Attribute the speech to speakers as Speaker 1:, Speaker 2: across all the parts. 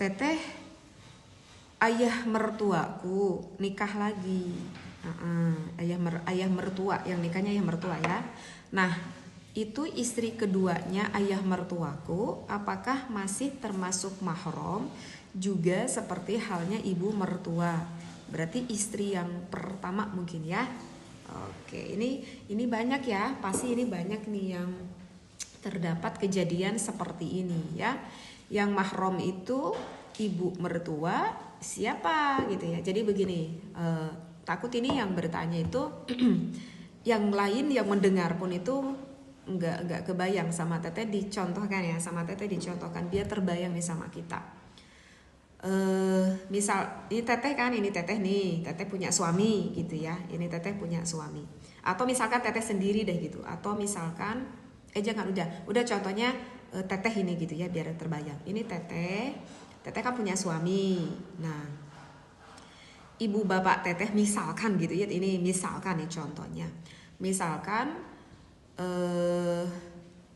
Speaker 1: teteh ayah mertuaku nikah lagi. Ayah mertua, yang nikahnya ayah mertua ya. Nah, itu istri keduanya ayah mertuaku apakah masih termasuk mahram juga seperti halnya ibu mertua. Berarti istri yang pertama mungkin ya. Oke, ini banyak ya, pasti ini banyak nih yang terdapat kejadian seperti ini ya. Yang mahram itu ibu mertua siapa gitu ya. Jadi begini, takut ini yang bertanya itu yang lain yang mendengar pun itu nggak kebayang sama teteh dicontohkan ya, sama teteh dicontohkan biar terbayang nih sama kita. Misal ini teteh kan, ini teteh nih, teteh punya suami gitu ya, ini teteh punya suami, atau misalkan teteh sendiri deh gitu, atau misalkan jangan udah contohnya teteh ini gitu ya biar terbayang. Ini teteh kan punya suami. Nah, ibu bapak teteh misalkan gitu ya, ini misalkan nih contohnya, misalkan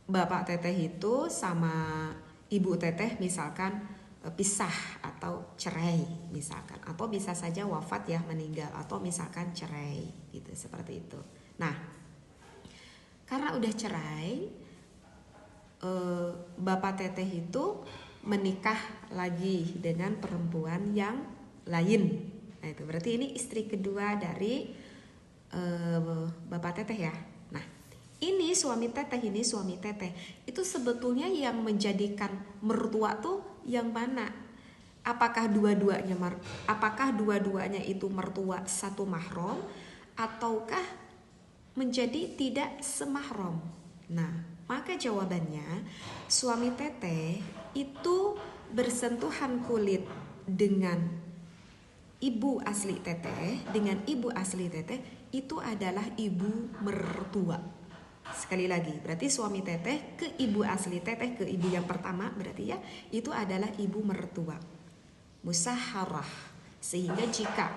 Speaker 1: bapak teteh itu sama ibu teteh misalkan pisah atau cerai misalkan, atau bisa saja wafat ya, meninggal, atau misalkan cerai gitu, seperti itu. Nah, karena udah cerai, bapak teteh itu menikah lagi dengan perempuan yang lain. Nah, itu berarti ini istri kedua dari bapak teteh ya. Nah, ini suami teteh, itu sebetulnya yang menjadikan mertua tuh yang mana? Apakah dua-duanya itu mertua satu mahram, ataukah menjadi tidak semahram? Nah, maka jawabannya suami teteh itu bersentuhan kulit dengan ibu asli teteh, itu adalah ibu mertua. Sekali lagi, berarti suami teteh ke ibu asli teteh, ke ibu yang pertama berarti ya, itu adalah ibu mertua. Musaharah. Sehingga jika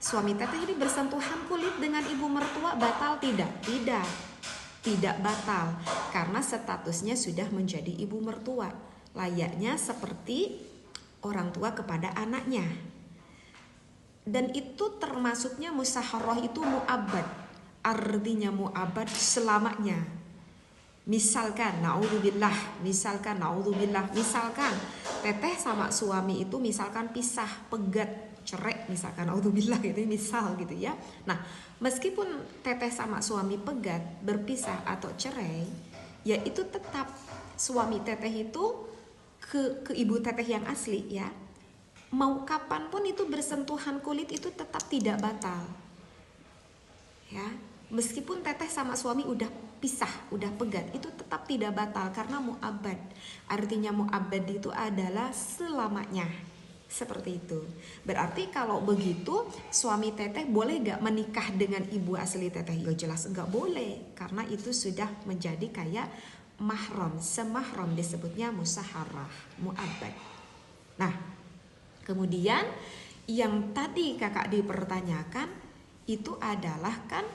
Speaker 1: suami teteh ini bersentuhan kulit dengan ibu mertua, batal tidak? Tidak batal, karena statusnya sudah menjadi ibu mertua, layaknya seperti orang tua kepada anaknya. Dan itu termasuknya musaharah itu mu'abbad, artinya mu'abbad selamanya. Misalkan teteh sama suami itu misalkan pisah, pegat, cerai misalkan, naudzubillah gitu, misal gitu ya. Nah, meskipun teteh sama suami pegat, berpisah atau cerai, ya itu tetap suami teteh itu ke ibu teteh yang asli ya. Mau kapanpun itu bersentuhan kulit itu tetap tidak batal. Ya, meskipun teteh sama suami udah pisah, udah pegat, itu tetap tidak batal karena mu'abbad. Artinya mu'abbad itu adalah selamanya. Seperti itu. Berarti kalau begitu suami teteh boleh gak menikah dengan ibu asli teteh? Ya jelas enggak boleh, karena itu sudah menjadi kayak mahram, semahram, disebutnya musaharah, mu'abbad. Nah, kemudian yang tadi kakak dipertanyakan itu adalah kan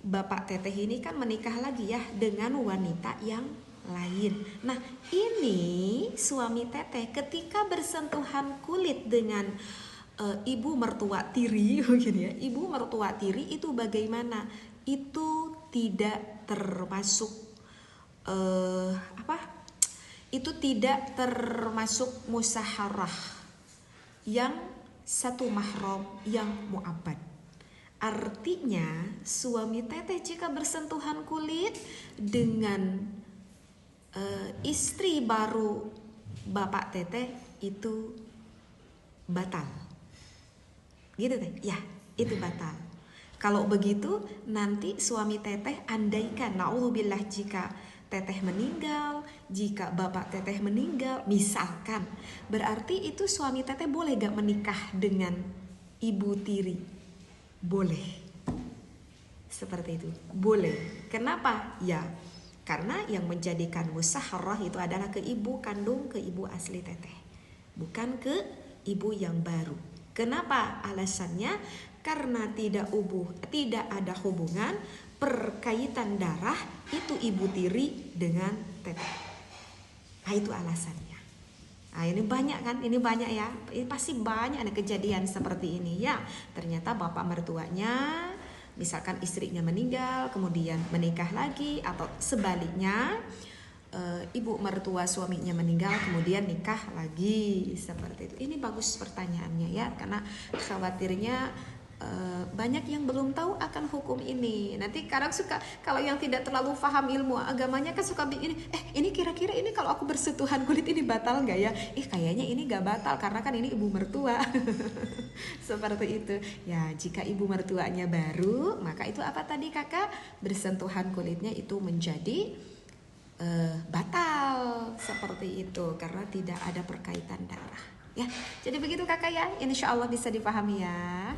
Speaker 1: bapak teteh ini kan menikah lagi ya dengan wanita yang lain. Nah, ini suami teteh ketika bersentuhan kulit dengan ibu mertua tiri begini ya. Ibu mertua tiri itu bagaimana? Itu tidak termasuk Itu tidak termasuk musaharah yang satu mahram yang mu'abbad. Artinya suami teteh jika bersentuhan kulit dengan istri baru bapak teteh itu batal. Gitu teh? Ya, itu batal. Kalau begitu nanti suami teteh andaikan naudzubillah jika teteh meninggal, jika bapak teteh meninggal misalkan, berarti itu suami teteh boleh gak menikah dengan ibu tiri? Boleh. Seperti itu, boleh. Kenapa? Ya, karena yang menjadikan musaharah itu adalah ke ibu kandung, ke ibu asli teteh, bukan ke ibu yang baru. Kenapa? Alasannya karena tidak ada hubungan perkaitan darah itu ibu tiri dengan teteh. Nah, itu alasannya. Nah, ini banyak kan, ini banyak ya, ini pasti banyak ada kejadian seperti ini ya. Ternyata bapak mertuanya, misalkan istrinya meninggal, kemudian menikah lagi, atau sebaliknya, ibu mertua suaminya meninggal, kemudian nikah lagi, seperti itu. Ini bagus pertanyaannya ya, karena khawatirnya banyak yang belum tahu akan hukum ini. Nanti kadang suka, kalau yang tidak terlalu paham ilmu agamanya kan suka ini, ini kira-kira ini kalau aku bersentuhan kulit ini batal nggak ya? Kayaknya ini nggak batal karena kan ini ibu mertua. Seperti itu ya. Jika ibu mertuanya baru, maka itu apa tadi kakak, bersentuhan kulitnya itu menjadi batal, seperti itu, karena tidak ada perkaitan darah ya. Jadi begitu kakak ya, insya Allah bisa dipahami ya.